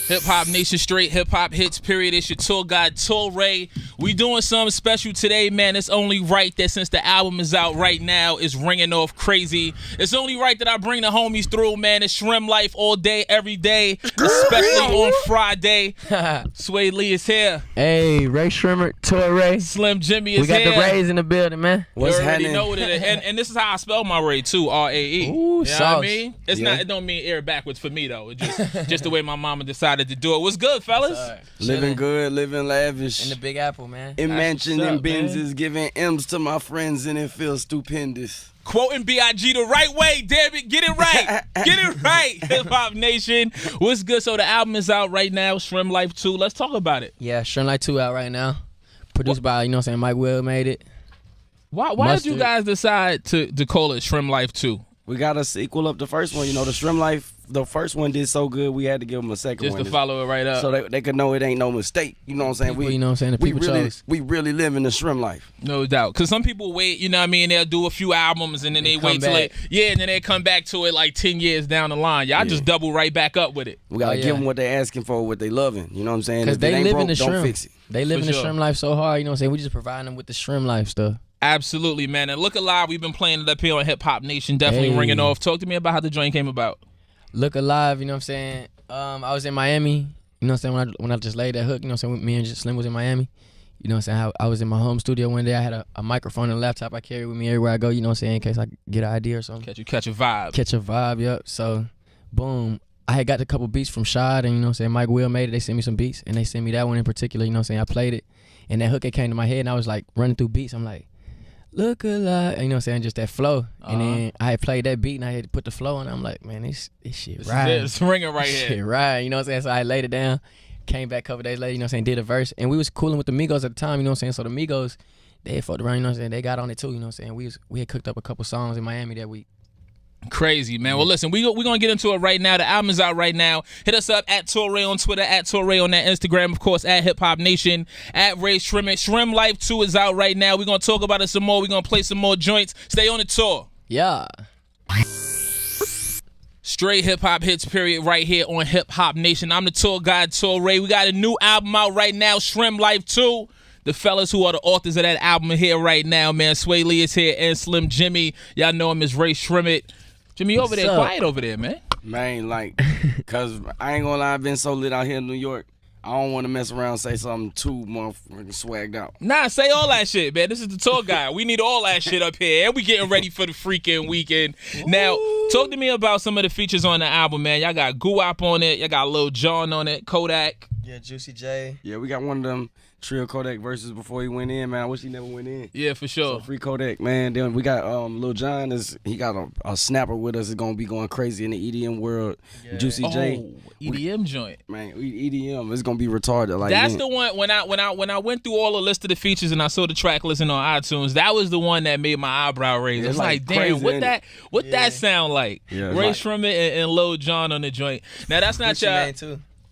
Hip Hop Nation, straight hip hop hits, period. It's your tour guide, Torae. We doing something special today, man. It's only right that since the album is out right now, it's ringing off crazy. It's only right that I bring the homies through, man. It's SremmLife all day, every day, especially on Friday. Sway Lee is here. Hey, Rae Sremmurd, Torae. Slim Jimmy is here. We got the Rays in the building, man. What's happening? You already know what it is. And this is how I spell my Rae too, R-A-E. Ooh, you know sauce. what I mean? It's not. It don't mean air backwards for me though. It just the way my mama decided to do it. What's good, fellas? Living good, living lavish. In the Big Apple, man. In mansion and man. Benzes, giving M's to my friends, and it feels stupendous. Quoting B.I.G. the right way, damn it. Get it right. Get it right, Hip Hop Nation. What's good? So the album is out right now, SremmLife2. Let's talk about it. Yeah, SremmLife2 out right now. Produced by, you know what I'm saying, Mike Will made it. Why did you guys decide to call it SremmLife2? We got a sequel up the first one. You know, the SremmLife, the first one did so good, we had to give them a second one. Just to follow it right up. So they could know it ain't no mistake. You know what I'm saying? People, you know what I'm saying? The people chose. We really live in the SremmLife. No doubt. Because some people wait, you know what I mean? They'll do a few albums and then they wait till it. Yeah, and then they come back to it like 10 years down the line. Y'all just double right back up with it. We got to give them what they asking for, what they loving. You know what I'm saying? Because they live in the don't fix it. They live in the SremmLife so hard, you know what I'm saying? We just providing them with the SremmLife stuff. Absolutely, man. And Look Alive, we've been playing it up here on Hip Hop Nation, definitely ringing off. Talk to me about how the joint came about. Look Alive, you know what I'm saying? I was in Miami, you know what I'm saying, when I just laid that hook, you know what I'm saying, me and Slim was in Miami. You know what I'm saying? I was in my home studio one day. I had a microphone and a laptop I carry with me everywhere I go, you know what I'm saying, in case I get an idea or something. Catch a vibe. Catch a vibe, yep. So, boom. I had got a couple beats from Shad, and you know what I'm saying, Mike Will made it. They sent me some beats, and they sent me that one in particular, you know what I'm saying. I played it, and that hook, it came to my head, and I was like running through beats. I'm like, look alive, you know what I'm saying, just that flow. And then I had played that beat, and I had to put the flow on. I'm like, man, this shit right. It's ringing right here. Shit right, you know what I'm saying. So I laid it down, came back a couple days later, you know what I'm saying, did a verse, and we was cooling with the Migos at the time, you know what I'm saying. So the Migos, they had fucked around, you know what I'm saying. They got on it too, you know what I'm saying. We had cooked up a couple songs in Miami that week. Crazy, man. Well, listen, we're going to get into it right now. The album is out right now. Hit us up at Torae on Twitter, at Torae on that Instagram, of course, at Hip Hop Nation, at Rae Sremmurd. SremmLife2 is out right now. We're going to talk about it some more. We're going to play some more joints. Stay on the tour. Yeah. Straight hip hop hits, period, right here on Hip Hop Nation. I'm the tour guide, Torae. We got a new album out right now, SremmLife2. The fellas who are the authors of that album are here right now, man. Sway Lee is here and Slim Jimmy. Y'all know him as Rae Sremmurd. Jimmy, over there, quiet over there, man. Man, like, because I ain't going to lie, I've been so lit out here in New York. I don't want to mess around and say something too motherfucking swagged out. Nah, say all that shit, man. This is the tour guy. We need all that shit up here. And we getting ready for the freaking weekend. Now, talk to me about some of the features on the album, man. Y'all got Guap on it. Y'all got Lil Jon on it. Kodak. Yeah, Juicy J. Yeah, we got one of them Trill Kodak verses before he went in, man. I wish he never went in. Yeah, for sure. So free Kodak, man. Then we got Lil Jon. He got a snapper with us. It's gonna be going crazy in the EDM world. Yeah. Juicy J. EDM joint. Man, EDM. It's gonna be retarded. Like that's the one when I went through all the list of the features and I saw the track listing on iTunes. That was the one that made my eyebrow raise. I was like, damn, what that sound like? Yeah, Rae Sremmurd and Lil Jon on the joint. Now that's not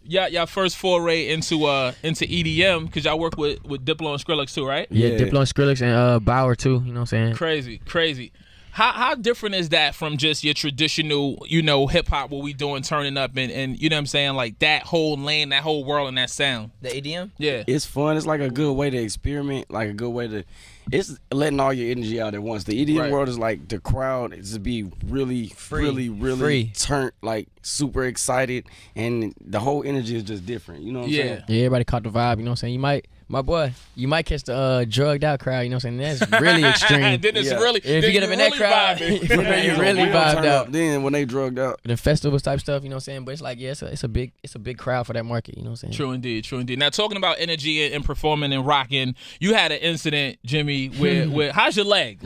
y'all first foray into EDM, because y'all work with Diplo and Skrillex too, right? Yeah, Diplo and Skrillex and Bauer too, you know what I'm saying? Crazy. How different is that from just your traditional, you know, hip hop, what we doing, turning up and you know what I'm saying, like that whole lane, that whole world and that sound? The EDM? Yeah. It's fun. It's like a good way to experiment, like a good way to, it's letting all your energy out at once. The EDM world is like the crowd is to be really free. Turned, like super excited, and the whole energy is just different. You know what I'm saying? Yeah, everybody caught the vibe, you know what I'm saying? My boy, you might catch the drugged out crowd, you know what I'm saying? That's really extreme. If you get up in that crowd, you really vibed out. Then when they drugged out. The festivals type stuff, you know what I'm saying? But it's like, it's a big crowd for that market, you know what I'm saying? True indeed. Now talking about energy and performing and rocking, you had an incident, Jimmy, where how's your leg?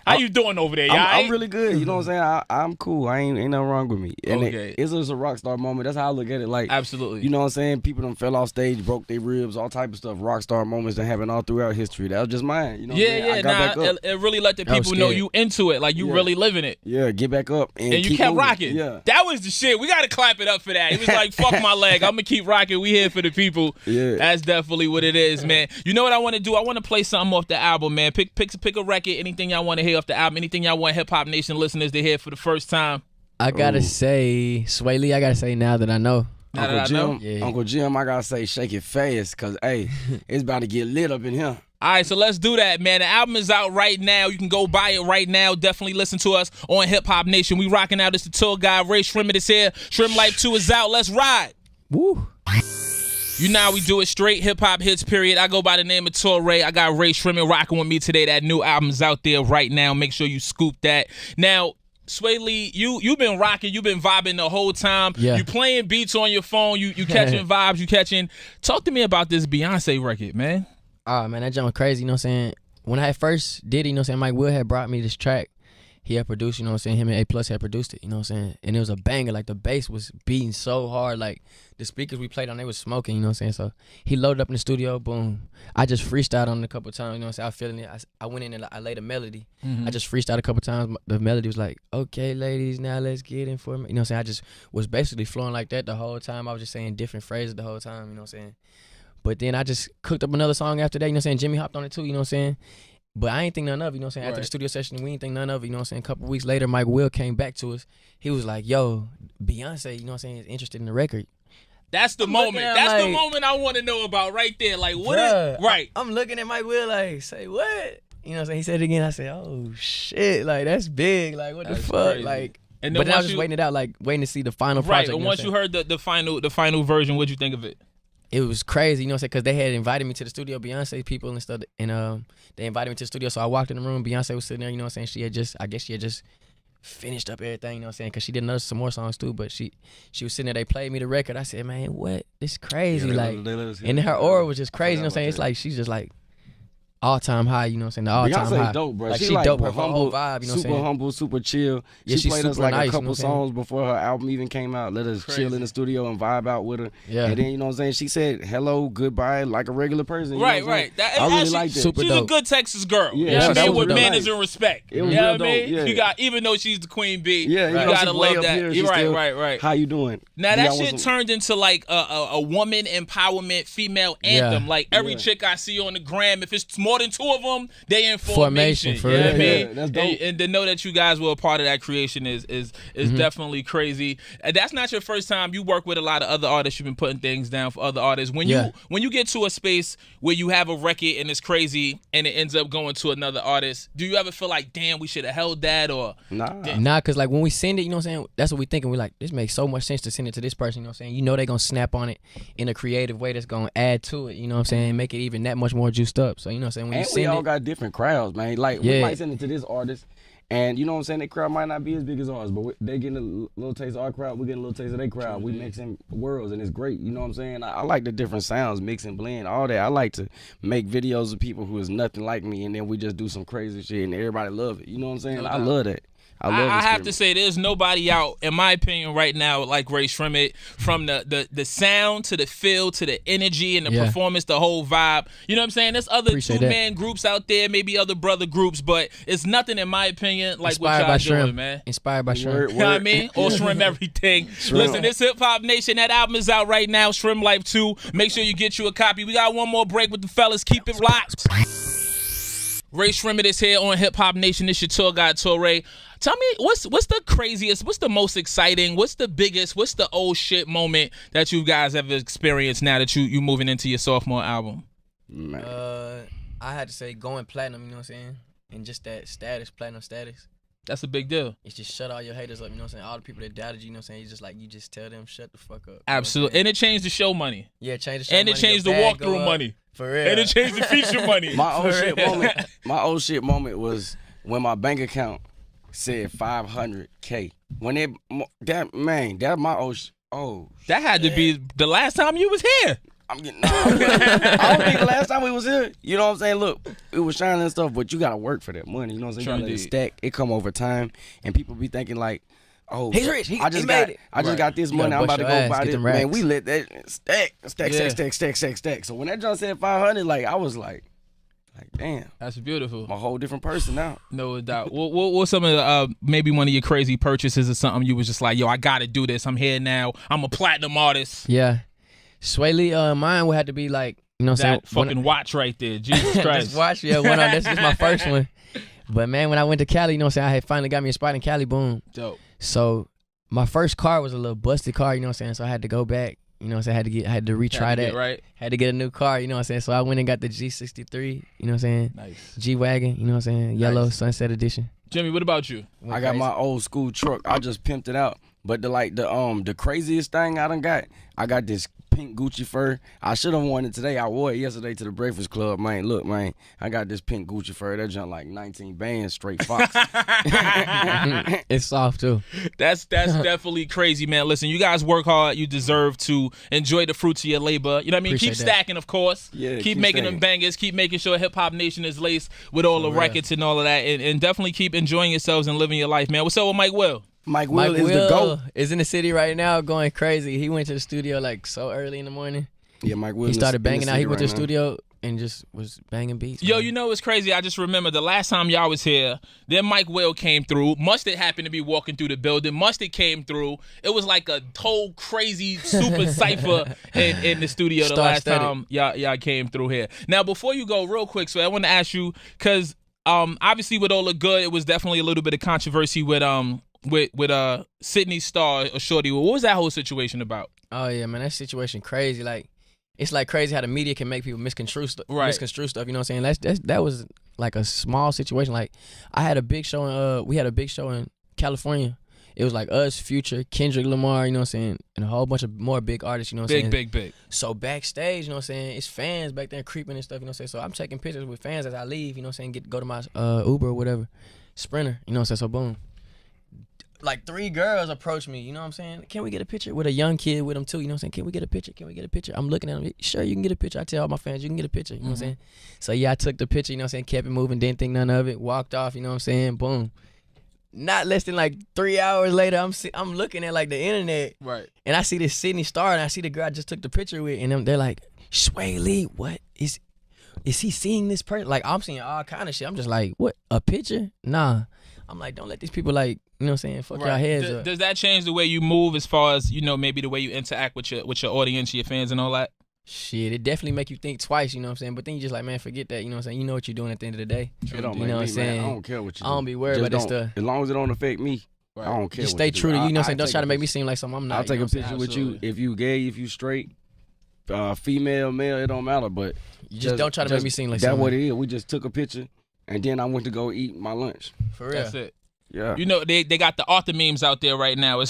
How you doing over there? I'm really good. You know what I'm saying? I'm cool. Ain't nothing wrong with me. And it's just a rock star moment. That's how I look at it. Like, absolutely. You know what I'm saying? People done fell off stage, broke their ribs, all type of stuff. Rock star moments that happen all throughout history. That was just mine. You know what I'm saying? I got back up. It really let the people know you into it. Like you really living it. Yeah, get back up. And you kept moving. rocking. Yeah. That was the shit. We got to clap it up for that. He was like, fuck my leg. I'm going to keep rocking. We here for the people. Yeah. That's definitely what it is, man. You know what I want to do? I want to play something off the album, man. Pick a record, anything y'all want to hear off the album, anything y'all want Hip Hop Nation listeners to hear for the first time. I gotta say, Sway Lee, I gotta say Now That I Know. Uncle Jim, I gotta say, shake it fast, cause hey, it's about to get lit up in here. All right, so let's do that, man. The album is out right now. You can go buy it right now. Definitely listen to us on Hip Hop Nation. We rocking out. It's the tour guy. Rae Sremmurd is here. SremmLife2 is out. Let's ride. Woo. You know how we do it, straight hip-hop hits, period. I go by the name of Torae. I got Rae Sremmurd rocking with me today. That new album's out there right now. Make sure you scoop that. Now, Sway Lee, you've been rocking, you've been vibing the whole time. Yeah. You playing beats on your phone, you catching vibes, you catching. Talk to me about this Beyonce record, man. Oh, man, that jump was crazy, you know what I'm saying? When I first did it, you know what I'm saying, Mike Will had brought me this track. He had produced, you know what I'm saying, him and A+ had produced it, you know what I'm saying? And it was a banger, like the bass was beating so hard, like the speakers we played on, they was smoking, you know what I'm saying? So he loaded up in the studio, boom. I just freestyled on it a couple times, you know what I'm saying? I feeling it. I went in and I laid a melody. I just freestyled a couple times. The melody was like, okay, ladies, now let's get in for it. You know what I'm saying? I just was basically flowing like that the whole time. I was just saying different phrases the whole time, you know what I'm saying? But then I just cooked up another song after that, you know what I'm saying? Jimmy hopped on it too, you know what I'm saying? But I ain't think none of it, you know what I'm saying? After the studio session, we ain't think none of it, you know what I'm saying? A couple weeks later, Mike Will came back to us. He was like, yo, Beyonce, you know what I'm saying, is interested in the record. That's the moment. That's the moment I want to know about right there. Like, what is, right. I'm looking at Mike Will like, say what? You know what I'm saying? He said it again. I said, oh, shit. Like, that's big. Like, what the fuck? Crazy. Like, and but then I was just waiting it out, like, waiting to see the final project. Right, and once you heard the final version, what'd you think of it? It was crazy, you know what I'm saying? Because they had invited me to the studio, Beyonce people and stuff, and they invited me to the studio. So I walked in the room, Beyonce was sitting there, you know what I'm saying? I guess she had just finished up everything, you know what I'm saying? Because she did some more songs too, but she was sitting there, they played me the record. I said, man, what? This is crazy. And her aura was just crazy, you know what I'm saying? It's like, she's just like, all-time high, you know what I'm saying? The all-time Beyonce high. Dope, bro. Like, she dope, her humble, whole vibe, you know what I'm saying? Super humble, super chill. Yeah, she played us like nice, a couple you know songs before her album even came out. Let us chill in the studio and vibe out with her. Yeah. And then, you know what I'm saying? She said hello, goodbye, like a regular person. Right. I really like that. She's a good Texas girl. Yeah, you know what I mean? With really manners and respect. It was you know real what I mean? dope. Yeah. You got, even though she's the queen bee, yeah, you gotta love that. You're right. How you doing? Now that shit turned into like a woman empowerment female anthem. Yeah. Like every chick I see on the gram, if it's more than 2 of them, they in formation. For you know what I real. mean? Yeah, that's dope. And to know that you guys were a part of that creation is definitely crazy. And that's not your first time. You work with a lot of other artists. You've been putting things down for other artists. When you get to a space where you have a record and it's crazy and it ends up going to another artist, do you ever feel like, damn, we should have held that? Or Nah, because like when we send it, you know what I'm saying, that's what we thinking. We like, this makes so much sense to send it to this person, you know what I'm saying? You know they gonna snap on it in a creative way that's gonna add to it, you know what I'm saying, make it even that much more juiced up. So you know what I'm saying, when and you send we all got different crowds, man. Like we might send it to this artist, and you know what I'm saying, their crowd might not be as big as ours, but they getting a little taste of our crowd, we getting a little taste of their crowd. We mixing worlds, and it's great. You know what I'm saying? I like the different sounds, mix and blend, all that. I like to make videos of people who is nothing like me, and then we just do some crazy shit, and everybody love it. You know what I'm saying? I love that. I have to say, there's nobody out, in my opinion, right now like Rae Sremmurd. From the sound to the feel to the energy and the performance, the whole vibe. You know what I'm saying? There's other two-man groups out there, maybe other brother groups, but it's nothing, in my opinion, like Inspired what y'all doing, man. Inspired by Sremm. You know what I mean? Or Sremm everything. Listen, this Hip Hop Nation, that album is out right now, SremmLife2. Make sure you get you a copy. We got one more break with the fellas. Keep it locked. Rae Sremmurd is here on Hip Hop Nation. This your tour guide, Torae. Tell me, what's the craziest, what's the most exciting, what's the biggest, what's the old shit moment that you guys have experienced now that you moving into your sophomore album? I had to say going platinum, you know what I'm saying? And just that status, platinum status. That's a big deal. It's just shut all your haters up, you know what I'm saying? All the people that doubted you, you know what I'm saying? You just tell them, shut the fuck up. Absolutely. And it changed the show money. Yeah, it changed the show money. And it changed the walkthrough money. For real. And it changed the feature money. My old shit moment was when my bank account said $500K. When that my old that had to be the last time you was here. I don't think the last time we was here, you know what I'm saying? Look, it was shining and stuff, but you gotta work for that money. You know what I'm saying? You gotta let it stack. It come over time, and people be thinking like, oh, he's rich. I just got this money. I'm about to go buy this. Man, we let that stack. So when that John said 500, like I was like, damn, that's beautiful. I'm a whole different person now. No doubt. What's some of the, maybe one of your crazy purchases or something you was just like, yo, I gotta do this. I'm here now. I'm a platinum artist. Yeah. Sway Lee, mine would have to be like, you know what I'm saying? That fucking watch right there. Jesus Christ. This watch, this is my first one. But man, when I went to Cali, you know what I'm saying? I had finally got me a spot in Cali, boom. Dope. So my first car was a little busted car, you know what I'm saying? So I had to go back You know what I'm saying? I had to retry that. Right. Had to get a new car, you know what I'm saying? So I went and got the G63, you know what I'm saying? Nice. G-Wagon, you know what I'm saying? Yellow Sunset Edition. Jimmy, what about you? I got my old school truck. I just pimped it out. But the craziest thing I got this pink Gucci fur. I should have worn it today. I wore it yesterday to the Breakfast Club, man. Look, man, I got this pink Gucci fur. That junk like 19 bands straight Fox. It's soft too. That's definitely crazy, man. Listen, you guys work hard. You deserve to enjoy the fruits of your labor. You know what I mean? Appreciate Keep that. stacking, of course. Yeah, keep making them bangers. Keep making sure Hip Hop Nation is laced with all the records and all of that. And definitely keep enjoying yourselves and living your life, man. What's up with Mike Will? Mike Will is the GOAT. Is in the city right now going crazy. He went to the studio like so early in the morning. Yeah, Mike Will. He started banging out. He went to the studio and just was banging beats. Yo, man. you know what's crazy? I just remember the last time y'all was here, then Mike Will came through. Mustard happened to be walking through the building. Mustard came through. It was like a whole crazy super cypher in the studio the last time y'all came through here. Now, before you go, real quick, so I want to ask you, because obviously with All the Good, it was definitely a little bit of controversy with Sydney Star or Shorty. What was that whole situation about? Oh yeah, man, that situation crazy. Like, it's like crazy how the media can make people misconstrue stuff. Misconstrue stuff. You know what I'm saying? That was like a small situation. Like, I had a big show in we had a big show in California. It was like us, Future, Kendrick Lamar, you know what I'm saying, and a whole bunch of more big artists, you know what I'm saying? Big. So backstage, you know what I'm saying, it's fans back there creeping and stuff, you know what I'm saying? So I'm taking pictures with fans as I leave, you know what I'm saying, go to my Uber or whatever, Sprinter, you know what I'm saying? So boom. Like 3 girls approached me, you know what I'm saying? Can we get a picture with a young kid with them too? You know what I'm saying? Can we get a picture? I'm looking at them. Sure, you can get a picture. I tell all my fans, you can get a picture. You know what I'm saying? So yeah, I took the picture, you know what I'm saying? Kept it moving, didn't think none of it. Walked off, you know what I'm saying? Boom. Not less than like 3 hours later, I'm looking at like the internet. Right. And I see this Sydney Star and I see the girl I just took the picture with. And they're like, Sway Lee, what? Is he seeing this person? Like, I'm seeing all kind of shit. I'm just like, what? A picture? Nah. I'm like, don't let these people like, you know what I'm saying, fuck y'all heads up. Does that change the way you move as far as, you know, maybe the way you interact with your audience, your fans and all that? Shit, it definitely make you think twice, you know what I'm saying? But then you just like, man, forget that, you know what I'm saying? You know what you're doing at the end of the day. It don't you make know what I'm me, saying? man. I don't care what you do. I don't be worried about this stuff. As long as it don't affect me, I don't care. Just what stay you do. true to you, you know what I'm saying? Don't take try to a make me picture. seem like something I'm not. I'll take you know a picture with you. If you gay, if you straight, female, male, it don't matter. But you just don't try to make me seem like that's something. what it is. We just took a picture, and then I went to go eat my lunch. For real. That's it. Yeah. You know, they got the Arthur memes out there right now. I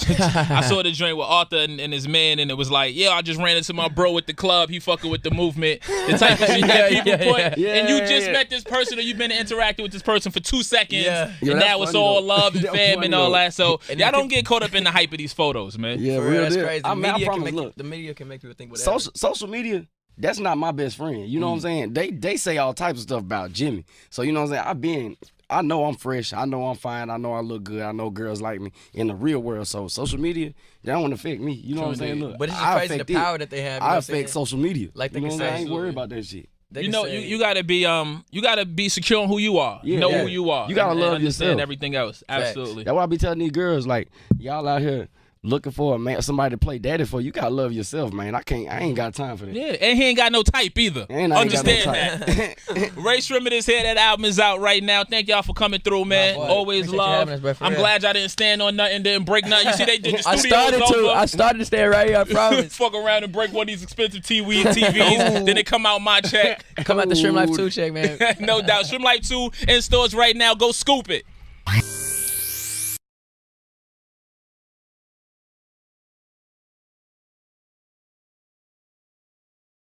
saw the joint with Arthur and his man, and it was like, yeah, I just ran into my bro at the club. He fucking with the movement. The type of shit that people put. Yeah, and you just met this person or you've been interacting with this person for 2 seconds. Yeah. And now it's all love and That's fam funny and all though. that. So And y'all then don't get caught up in the hype of these photos, man. Yeah, For real, real that's deal. crazy. I mean, I promise, look, the media can make people think whatever. social media, that's not my best friend. You know what I'm saying? They say all types of stuff about Jimmy. So you know what I'm saying? I know I'm fresh. I know I'm fine. I know I look good. I know girls like me in the real world. So social media, that don't affect me. You know what I'm saying? Look, But it's just I crazy the affect it. power that they have. You know I what I'm saying? affect social media. Like they you know can what I'm saying? say- I ain't worried about that shit. They You can know, say- you gotta be secure on who you are. Yeah, know yeah. who you are. You gotta and love understand yourself. everything else. Facts. Absolutely. That's why I be telling these girls, like, y'all out here looking for a man, somebody to play daddy for. You gotta love yourself, man. I ain't got time for that. Yeah, and he ain't got no type either. And I ain't got no Understand type. that. Rae Sremmurd is here. That album is out right now. Thank y'all for coming through, man. boy. Always Appreciate you love. having us, bro, for I'm real. glad y'all didn't stand on nothing, didn't break nothing. You see, they did the I studio started to stay right here, I promise. Fuck around and break one of these expensive TVs. Then it come out my check. Come out the SremmLife2 check, man. No doubt. SremmLife2 in stores right now. Go scoop it.